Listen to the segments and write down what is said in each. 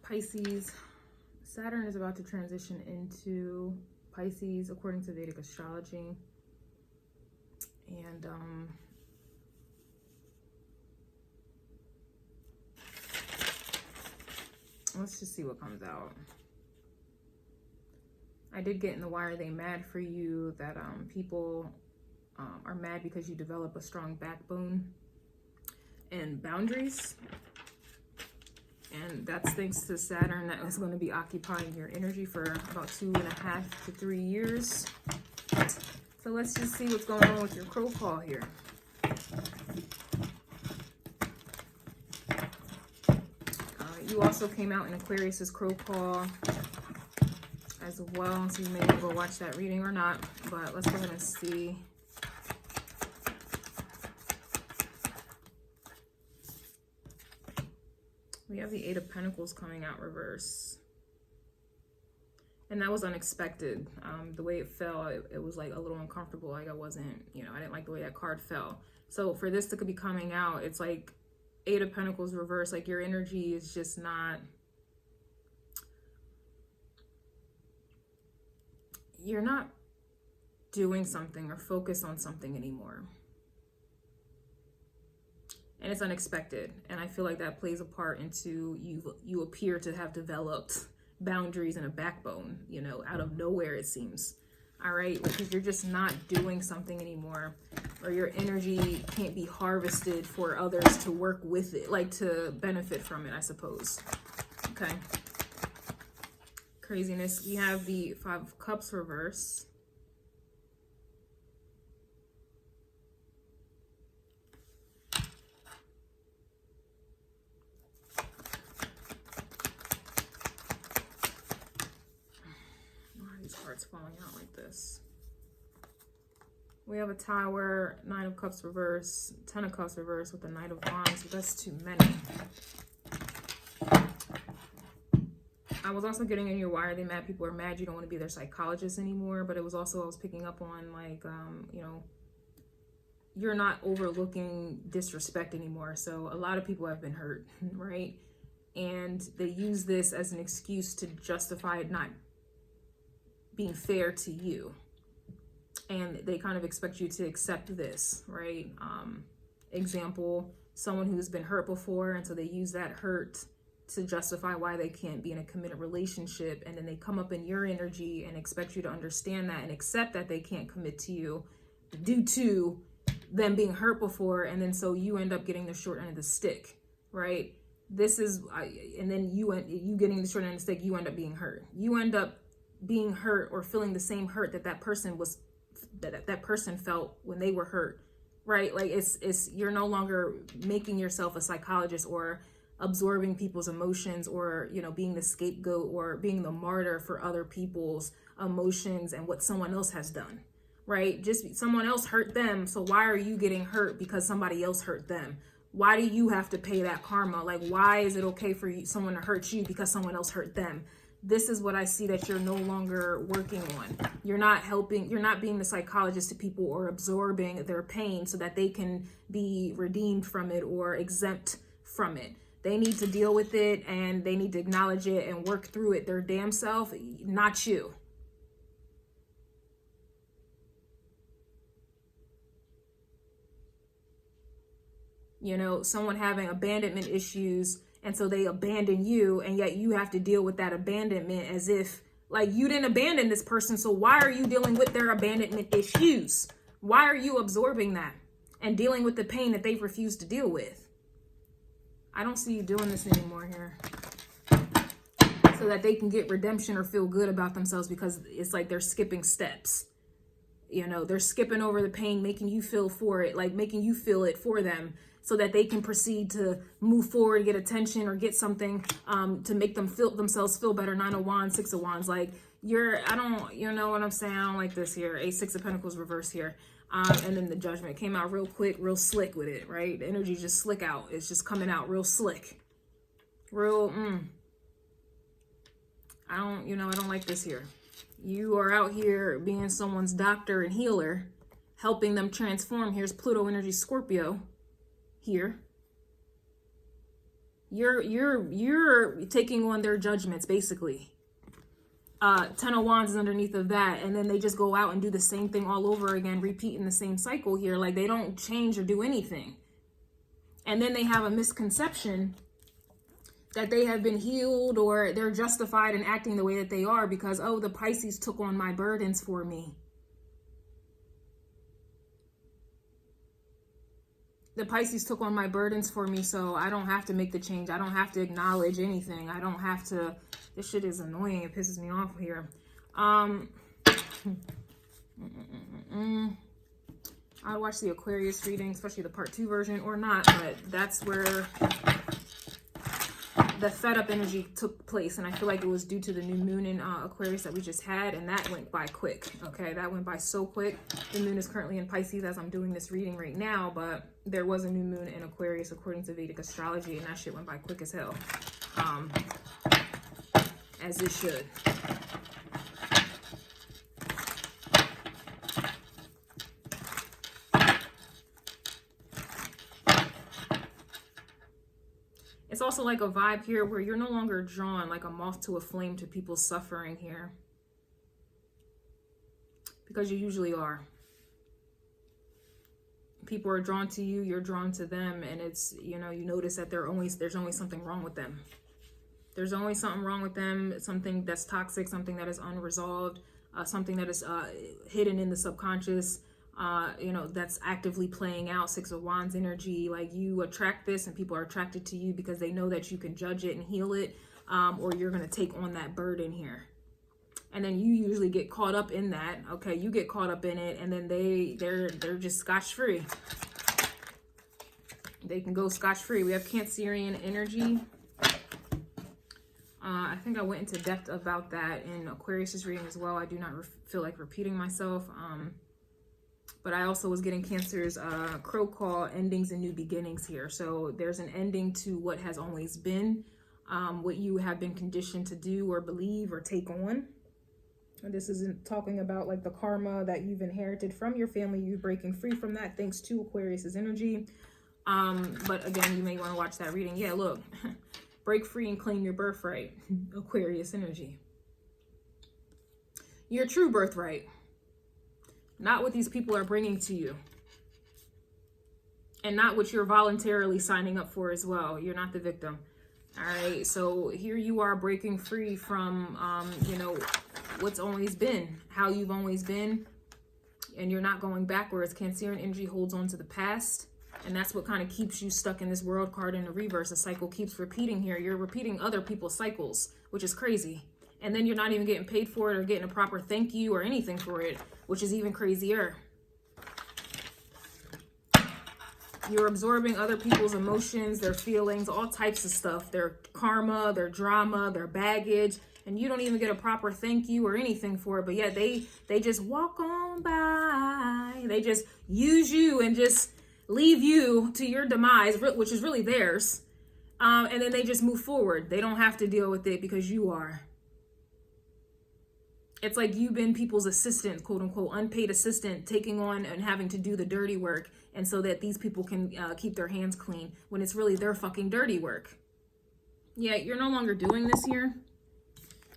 Pisces, Saturn is about to transition into Pisces according to Vedic astrology. And let's just see what comes out. I did get in the Why Are They Mad for you that people are mad because you develop a strong backbone and boundaries. And that's thanks to Saturn that is going to be occupying your energy for about 2.5 to 3 years. So let's just see what's going on with your crow call here. You also came out in Aquarius's crow call as well, so you may go watch that reading or not, but let's go ahead and see. We have the Eight of Pentacles coming out reverse. And that was unexpected. The way it fell, it was like a little uncomfortable. Like I wasn't, you know, I didn't like the way that card fell. So for this to be coming out, it's like Eight of Pentacles reverse. Like your energy is just not, you're not doing something or focused on something anymore. And it's unexpected. And I feel like that plays a part into you appear to have developed boundaries and a backbone, you know, out of nowhere it seems. All right, because you're just not doing something anymore, or your energy can't be harvested for others to work with it, like to benefit from it, I suppose. Okay. Craziness. We have the Five of Cups reverse. Cards falling out like this. We have a Tower, Nine of Cups reverse, Ten of Cups reverse with the Knight of Wands, but that's too many. I was also getting in your Why Are They Mad? People are mad you don't want to be their psychologist anymore, but it was also, I was picking up on like, you know, you're not overlooking disrespect anymore. So a lot of people have been hurt, right? And they use this as an excuse to justify it not being fair to you, and they kind of expect you to accept this, right? Example, someone who's been hurt before, and so they use that hurt to justify why they can't be in a committed relationship, and then they come up in your energy and expect you to understand that and accept that they can't commit to you due to them being hurt before, and then so you end up getting the short end of the stick, right? This is, and then you getting the short end of the stick, you end up being hurt. You end up being hurt or feeling the same hurt that person was, that person felt when they were hurt, right? Like it's you're no longer making yourself a psychologist or absorbing people's emotions, or, you know, being the scapegoat or being the martyr for other people's emotions and what someone else has done, right? Just someone else hurt them, so why are you getting hurt because somebody else hurt them? Why do you have to pay that karma? Like, why is it okay for someone to hurt you because someone else hurt them? This is what I see that you're no longer working on. You're not helping, you're not being the psychologist to people or absorbing their pain so that they can be redeemed from it or exempt from it. They need to deal with it and they need to acknowledge it and work through it their damn self, not you. You know, someone having abandonment issues, and so they abandon you, and yet you have to deal with that abandonment as if, like, you didn't abandon this person, so why are you dealing with their abandonment issues? Why are you absorbing that and dealing with the pain that they've refused to deal with? I don't see you doing this anymore here. So that they can get redemption or feel good about themselves, because it's like they're skipping steps. You know, they're skipping over the pain, making you feel for it, like making you feel it for them, so that they can proceed to move forward, get attention, or get something to make them themselves feel better. Nine of Wands, Six of Wands. Like, you know what I'm saying? I don't like this here. Six of Pentacles reverse here. And then the Judgment came out real quick, real slick with it, right? The energy just slick out. It's just coming out real slick. Real, I don't like this here. You are out here being someone's doctor and healer, helping them transform. Here's Pluto energy Scorpio here. You're taking on their judgments, basically. 10 of Wands is underneath of that, and then they just go out and do the same thing all over again, repeating the same cycle here. Like, they don't change or do anything. And then they have a misconception that they have been healed, or they're justified in acting the way that they are because, oh, the Pisces took on my burdens for me. The Pisces took on my burdens for me, so I don't have to make the change. I don't have to acknowledge anything. I don't have to. This shit is annoying. It pisses me off here. I'd watch the Aquarius reading, especially the part 2 version, or not, but that's where the fed up energy took place, and I feel like it was due to the new moon in Aquarius that we just had, and that went by quick. Okay, that went by so quick. The moon is currently in Pisces as I'm doing this reading right now, but there was a new moon in Aquarius according to Vedic astrology, and that shit went by quick as hell, as it should. It's also like a vibe here where you're no longer drawn like a moth to a flame to people's suffering here. Because you usually are. People are drawn to you, you're drawn to them, and it's, you know, you notice that there's always something wrong with them. There's always something wrong with them, something that's toxic, something that is unresolved, something that is hidden in the subconscious. You know, that's actively playing out. 6 of Wands energy. Like, you attract this and people are attracted to you because they know that you can judge it and heal it, or you're going to take on that burden here. And then you usually get caught up in that. Okay, you get caught up in it, and then they're just scotch-free. They can go scotch-free. We have Cancerian energy. I think I went into depth about that in Aquarius's reading as well. I do not feel like repeating myself. But I also was getting Cancer's crow call, endings and new beginnings here. So there's an ending to what has always been, what you have been conditioned to do or believe or take on. And this isn't talking about like the karma that you've inherited from your family. You're breaking free from that thanks to Aquarius's energy. But again, you may want to watch that reading. Yeah, look, break free and claim your birthright, Aquarius energy. Your true birthright. Not what these people are bringing to you. And not what you're voluntarily signing up for as well. You're not the victim. All right. So here you are breaking free from, you know, what's always been, how you've always been. And you're not going backwards. Cancerian energy holds on to the past. And that's what kind of keeps you stuck in this world card in the reverse. The cycle keeps repeating here. You're repeating other people's cycles, which is crazy. And then you're not even getting paid for it or getting a proper thank you or anything for it, which is even crazier. You're absorbing other people's emotions, their feelings, all types of stuff, their karma, their drama, their baggage, and you don't even get a proper thank you or anything for it. But yeah, they just walk on by. They just use you and just leave you to your demise, which is really theirs. And then they just move forward. They don't have to deal with it because you are. It's like you've been people's assistant, quote unquote, unpaid assistant, taking on and having to do the dirty work. And so that these people can keep their hands clean when it's really their fucking dirty work. Yeah, you're no longer doing this here.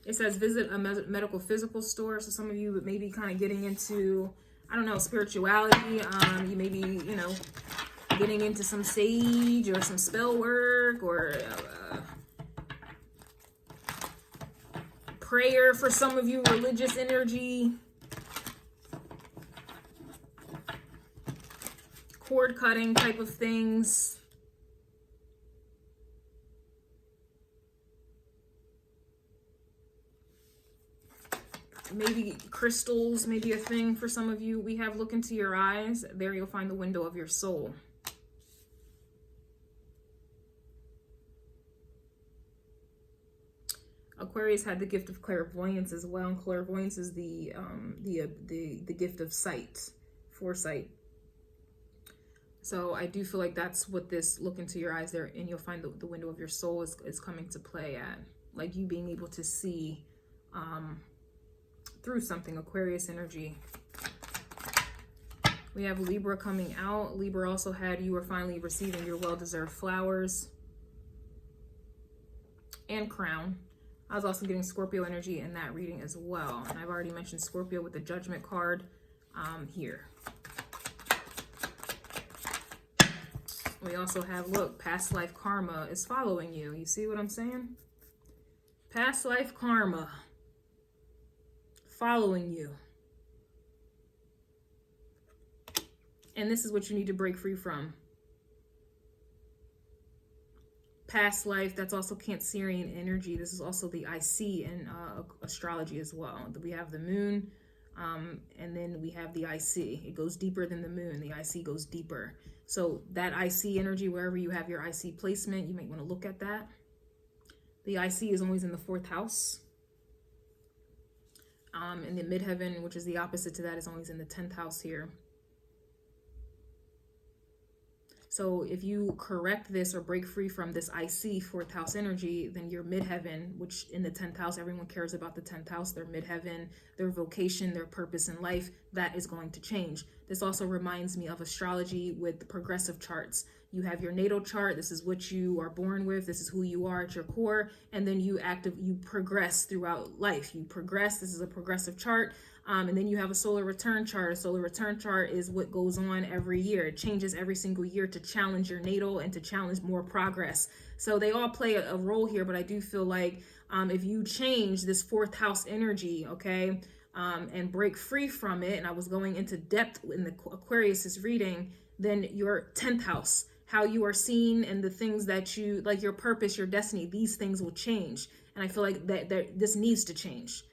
It says visit a medical physical store. So some of you may be kind of getting into, I don't know, spirituality. You may be, you know, getting into some sage or some spell work or prayer for some of you, religious energy, cord cutting type of things. Maybe crystals may be a thing for some of you. We have look into your eyes. There you'll find the window of your soul. Aquarius had the gift of clairvoyance as well, and clairvoyance is the gift of sight, foresight. So I do feel like that's what this look into your eyes there, and you'll find the window of your soul is coming to play at, like you being able to see through something. Aquarius energy. We have Libra coming out. Libra also had you are finally receiving your well-deserved flowers. and crown. I was also getting Scorpio energy in that reading as well. And I've already mentioned Scorpio with the Judgment card here. We also have, look, past life karma is following you. You see what I'm saying? Past life karma following you. And this is what you need to break free from. Past life, that's also Cancerian energy. This is also the IC in astrology as well. We have the moon, and then we have the IC. It goes deeper than the moon. The IC goes deeper. So that IC energy, wherever you have your IC placement, you might want to look at that. The IC is always in the 4th house. And the midheaven, which is the opposite to that, is always in the 10th house here. So if you correct this or break free from this IC 4th house energy, then your midheaven, which in the 10th house, everyone cares about the 10th house, their midheaven, their vocation, their purpose in life, that is going to change. This also reminds me of astrology with the progressive charts. You have your natal chart. This is what you are born with. This is who you are at your core. And then you progress throughout life. You progress. This is a progressive chart. And then you have a solar return chart. A solar return chart is what goes on every year. It changes every single year to challenge your natal and to challenge more progress. So they all play a role here, but I do feel like if you change this 4th house energy, okay, and break free from it, and I was going into depth in the Aquarius's reading, then your 10th house, how you are seen and the things that you, like your purpose, your destiny, these things will change. And I feel like that this needs to change.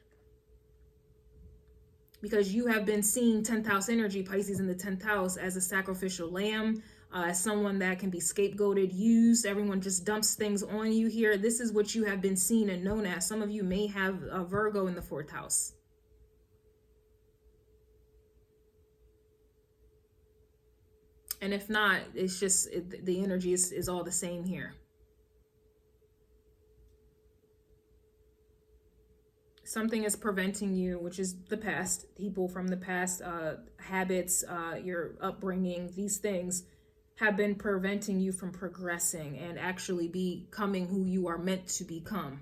Because you have been seeing 10th house energy, Pisces in the 10th house, as a sacrificial lamb, as someone that can be scapegoated, used. Everyone just dumps things on you here. This is what you have been seen and known as. Some of you may have a Virgo in the 4th house. And if not, it's just the energy is all the same here. Something is preventing you, which is the past, people from the past, habits, your upbringing, these things have been preventing you from progressing and actually becoming who you are meant to become.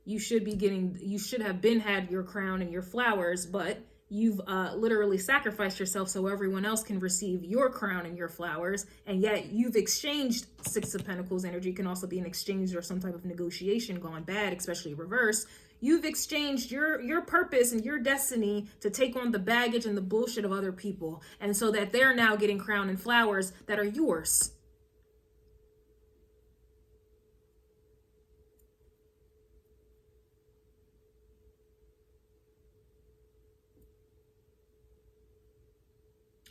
You should have had your crown and your flowers, but you've literally sacrificed yourself so everyone else can receive your crown and your flowers, and yet you've exchanged 6 of Pentacles energy. Can also be an exchange or some type of negotiation gone bad, especially reverse. You've exchanged your purpose and your destiny to take on the baggage and the bullshit of other people, and so that they're now getting crown and flowers that are yours.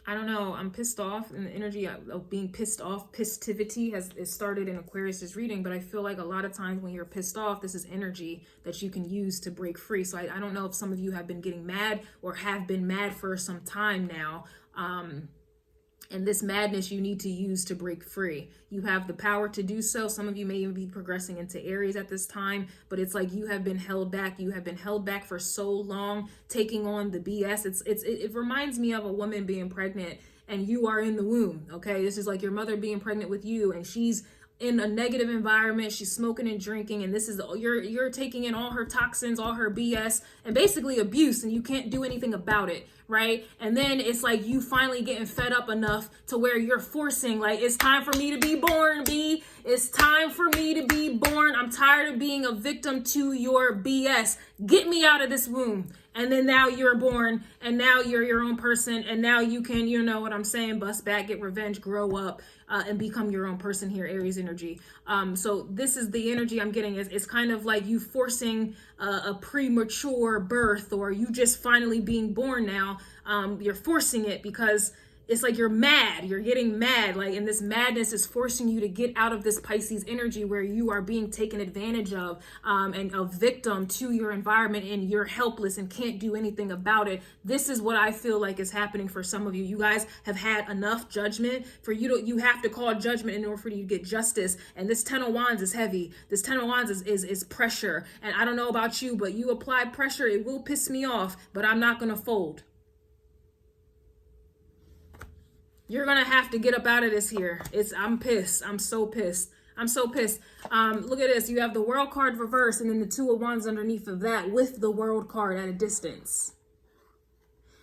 I don't know, I'm pissed off, and the energy of being pissed off, pistivity has started in Aquarius's reading, but I feel like a lot of times when you're pissed off, this is energy that you can use to break free. So I don't know if some of you have been getting mad or have been mad for some time now. And this madness you need to use to break free. You have the power to do so. Some of you may even be progressing into Aries at this time, but it's like you have been held back. You have been held back for so long, taking on the BS. It reminds me of a woman being pregnant and you are in the womb, okay? This is like your mother being pregnant with you, and she's in a negative environment, she's smoking and drinking, and this is you're taking in all her toxins, all her BS, and basically abuse, and you can't do anything about it, right? And then it's like you finally getting fed up enough to where you're forcing, like, it's time for me to be born, B. It's time for me to be born. I'm tired of being a victim to your BS. Get me out of this womb. And then now you're born, and now you're your own person, and now you can, you know what I'm saying, bust back, get revenge, grow up, and become your own person here, Aries energy. So this is the energy I'm getting. It's kind of like you forcing a premature birth, or you just finally being born now. You're forcing it because it's like you're mad, you're getting mad, like, and this madness is forcing you to get out of this Pisces energy where you are being taken advantage of, and a victim to your environment, and you're helpless and can't do anything about it. This is what I feel like is happening for some of you. You guys have had enough judgment for you have to call judgment in order for you to get justice. And this 10 of Wands is heavy. This 10 of Wands is pressure. And I don't know about you, but you apply pressure, it will piss me off, but I'm not going to fold. You're gonna have to get up out of this here. I'm pissed. I'm so pissed. I'm so pissed. Look at this. You have the World card reversed and then the Two of Wands underneath of that with the World card at a distance.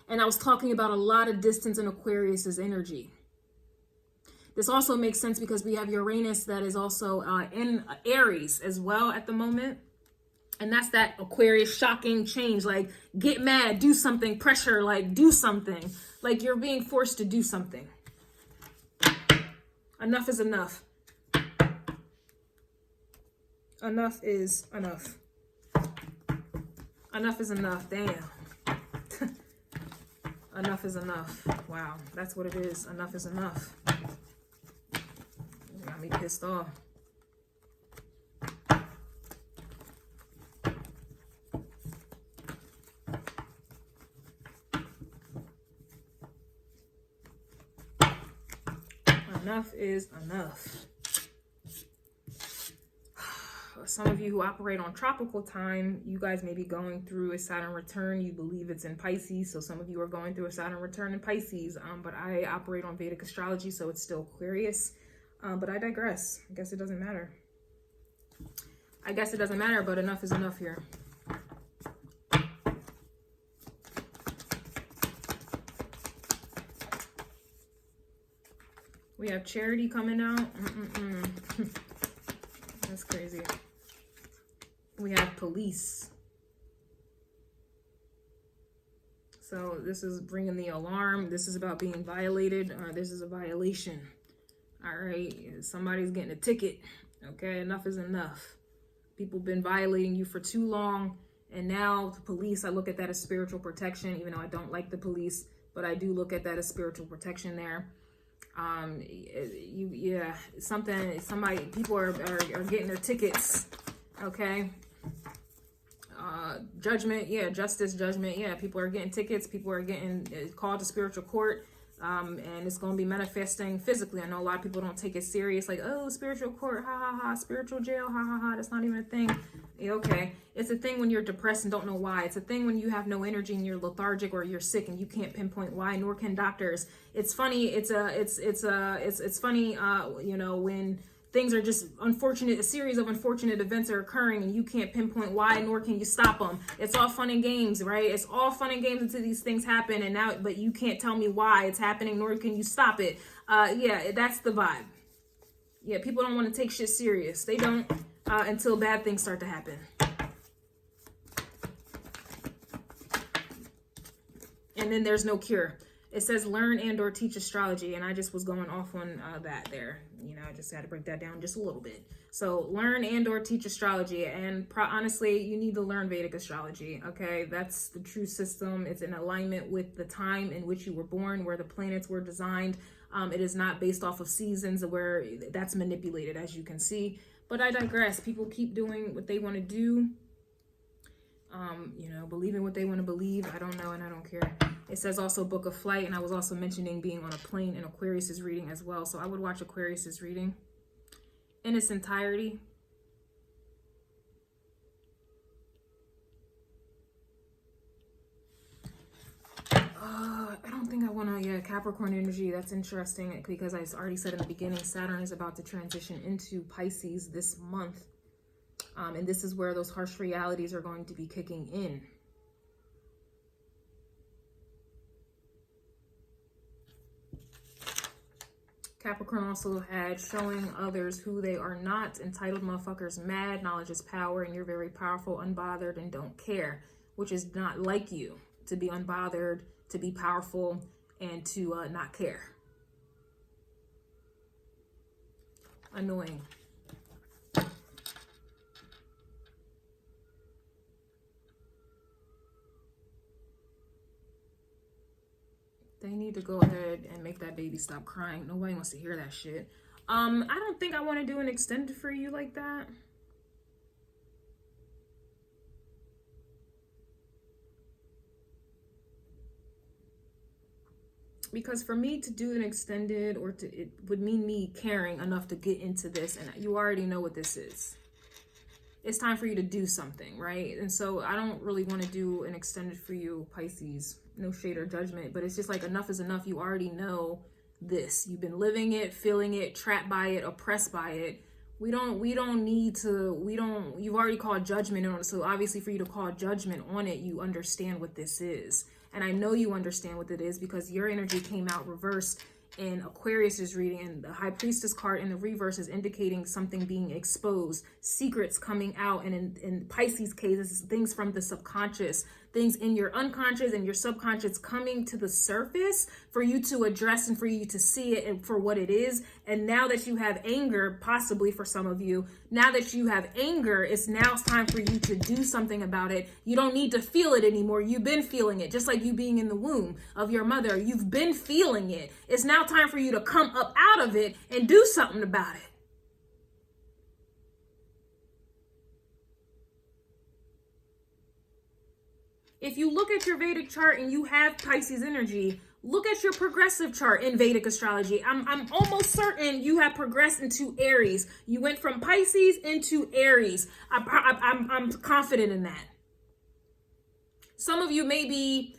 And I was talking about a lot of distance in Aquarius's energy. This also makes sense because we have Uranus that is also in Aries as well at the moment. And that's that Aquarius shocking change, like get mad, do something, pressure, like do something. Like you're being forced to do something. Enough is enough. Enough is enough. Enough is enough, damn. Enough is enough. Wow, that's what it is. Enough is enough. Got me pissed off. Enough is enough. Some of you who operate on tropical time, you guys may be going through a Saturn return. You believe it's in Pisces, so some of you are going through a Saturn return in Pisces. But I operate on Vedic astrology, so it's still Aquarius. But I digress. I guess it doesn't matter. I guess it doesn't matter, but enough is enough here. We have Charity coming out. That's crazy. We have Police. So this is bringing the alarm. This is about being violated. This is a violation. All right. Somebody's getting a ticket. Okay. Enough is enough. People been violating you for too long. And now the police, I look at that as spiritual protection, even though I don't like the police, but I do look at that as spiritual protection there. People are getting their tickets. Okay. Judgment, yeah, justice, judgment, yeah, people are getting tickets, people are getting called to spiritual court, and it's going to be manifesting physically. I know a lot of people don't take it serious, like, oh, spiritual court, ha ha ha, spiritual jail, ha ha ha, that's not even a thing. Yeah, okay, it's a thing when you're depressed and don't know why. It's a thing when you have no energy and you're lethargic or you're sick and you can't pinpoint why, nor can doctors. It's funny, it's funny, you know, when things are just unfortunate, a series of unfortunate events are occurring and you can't pinpoint why, nor can you stop them. It's all fun and games, right? It's all fun and games until these things happen, and now, but you can't tell me why it's happening, nor can you stop it. Yeah, that's the vibe. Yeah, people don't want to take shit serious. They don't until bad things start to happen. And then there's no cure. It says learn and or teach astrology, and I just was going off on that there. You know, I just had to break that down just a little bit. So learn and or teach astrology, and honestly, you need to learn Vedic astrology, okay? That's the true system. It's in alignment with the time in which you were born, where the planets were designed. It is not based off of seasons where that's manipulated, as you can see. But I digress. People keep doing what they want to do. You know, believing what they want to believe. I don't know, and I don't care. It says also book a flight, and I was also mentioning being on a plane in Aquarius's reading as well. So I would watch Aquarius's reading in its entirety. I don't think I want to, yeah, Capricorn energy. That's interesting because I already said in the beginning, Saturn is about to transition into Pisces this month. And this is where those harsh realities are going to be kicking in. Capricorn also had showing others who they are not. Entitled motherfuckers mad. Knowledge is power, and you're very powerful, unbothered, and don't care, which is not like you to be unbothered, to be powerful, and to not care. Annoying. They need to go ahead and make that baby stop crying. Nobody wants to hear that shit. I don't think I want to do an extended for you like that. Because for me to do an extended, or to, it would mean me caring enough to get into this, and you already know what this is. It's time for you to do something, right? And so I don't really want to do an extended for you, Pisces. No shade or judgment, but it's just like enough is enough. You already know this. You've been living it, feeling it, trapped by it, oppressed by it. We don't need to, you've already called judgment on it. So obviously for you to call judgment on it, you understand what this is. And I know you understand what it is because your energy came out reversed in Aquarius's reading, and the High Priestess card in the reverse is indicating something being exposed, secrets coming out. And in Pisces cases, things from the subconscious, things in your unconscious and your subconscious coming to the surface for you to address and for you to see it and for what it is. And now that you have anger, possibly for some of you, now that you have anger, it's now time for you to do something about it. You don't need to feel it anymore. You've been feeling it, just like you being in the womb of your mother. You've been feeling it. It's now time for you to come up out of it and do something about it. If you look at your Vedic chart and you have Pisces energy, look at your progressive chart in Vedic astrology. I'm almost certain you have progressed into Aries. You went from Pisces into Aries. I'm confident in that. Some of you may be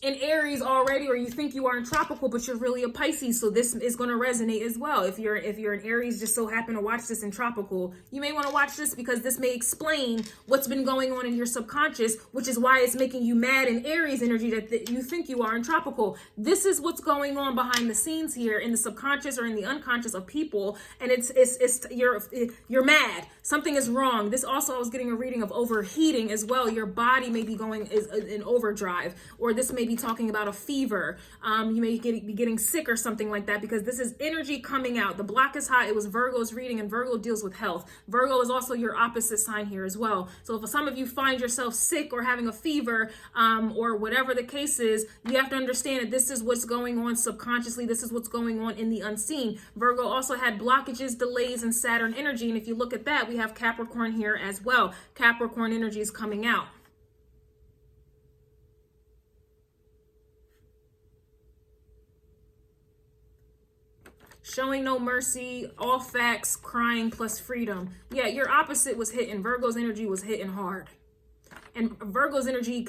in Aries already, or you think you are in tropical, but you're really a Pisces. So this is going to resonate as well. If you're in Aries, just so happen to watch this in tropical, you may want to watch this because this may explain what's been going on in your subconscious, which is why it's making you mad in Aries energy that you think you are in tropical. This is what's going on behind the scenes here in the subconscious or in the unconscious of people. And you're mad. Something is wrong. This also, I was getting a reading of overheating as well. Your body may be going in overdrive, or this may be talking about a fever. You may be getting sick or something like that because this is energy coming out. The block is high. It was Virgo's reading, and Virgo deals with health. Virgo is also your opposite sign here as well. So if some of you find yourself sick or having a fever or whatever the case is, you have to understand that this is what's going on subconsciously. This is what's going on in the unseen. Virgo also had blockages, delays, and Saturn energy. And if you look at that, we have Capricorn here as well. Capricorn energy is coming out. Showing no mercy, all facts, crying plus freedom. Yeah, your opposite was hitting. Virgo's energy was hitting hard. And Virgo's energy you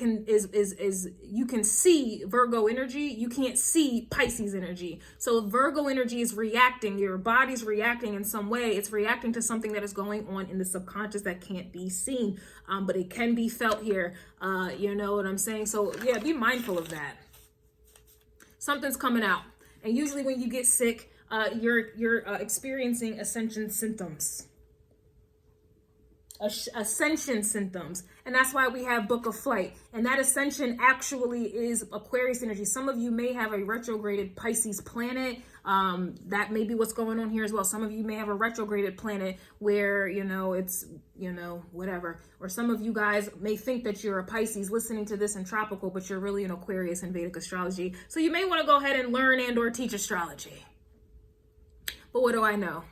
can see Virgo energy, you can't see Pisces energy. So if Virgo energy is reacting, your body's reacting in some way, it's reacting to something that is going on in the subconscious that can't be seen, but it can be felt here. You know what I'm saying? So yeah, be mindful of that. Something's coming out. And usually when you get sick, you're experiencing ascension symptoms. Ascension symptoms. And that's why we have Book of Flight. And that ascension actually is Aquarius energy. Some of you may have a retrograded Pisces planet. That may be what's going on here as well. Some of you may have a retrograded planet where, it's, whatever. Or some of you guys may think that you're a Pisces listening to this in tropical, but you're really an Aquarius in Vedic astrology. So you may want to go ahead and learn and or teach astrology. But what do I know?